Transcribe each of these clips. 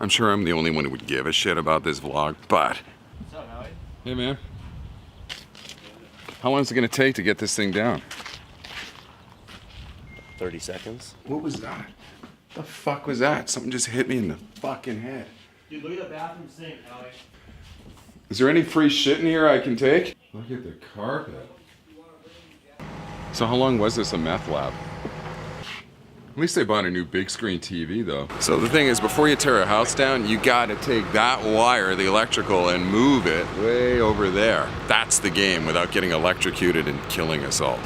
I'm sure I'm the only one who would give a shit about this vlog, but... What's up, Howie? Hey, man. How long is it gonna take to get this thing down? 30 seconds. What was that? The fuck was that? Something just hit me in the fucking head. Dude, look at the bathroom sink, Howie. Is there any free shit in here I can take? Look at the carpet. So how long was this a meth lab? At least they bought a new big screen TV though. So the thing is, before you tear a house down, you gotta take that wire, the electrical, and move it way over there. That's the game without getting electrocuted and killing us all.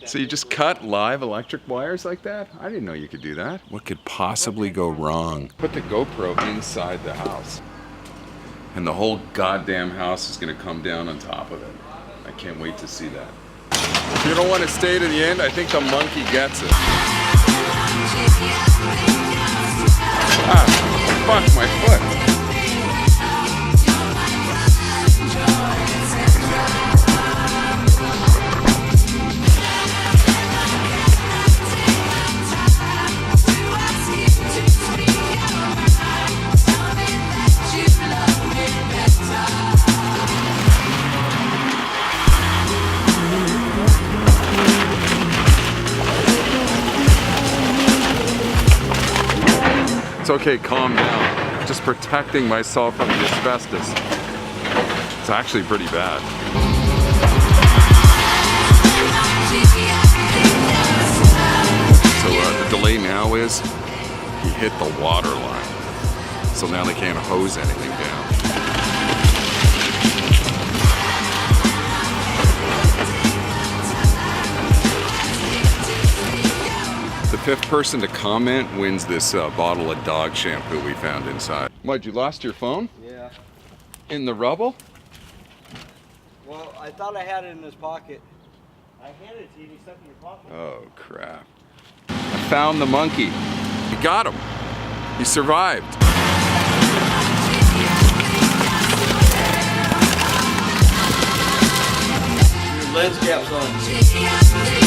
So you just cut live electric wires like that? I didn't know you could do that. What could possibly go wrong? Put the GoPro inside the house. And the whole goddamn house is gonna come down on top of it. I can't wait to see that. If you don't want to stay to the end, I think the monkey gets it. Ah, fuck my foot. It's okay, calm down. Just protecting myself from the asbestos. It's actually pretty bad. So the delay now is he hit the water line. So now they can't hose anything down. The fifth person to comment wins this bottle of dog shampoo we found inside. What, you lost your phone? Yeah. In the rubble? Well, I thought I had it in his pocket. I handed it to you and you stuck it in your pocket. Oh, crap. I found the monkey. We got him. He survived. Your lens cap's on.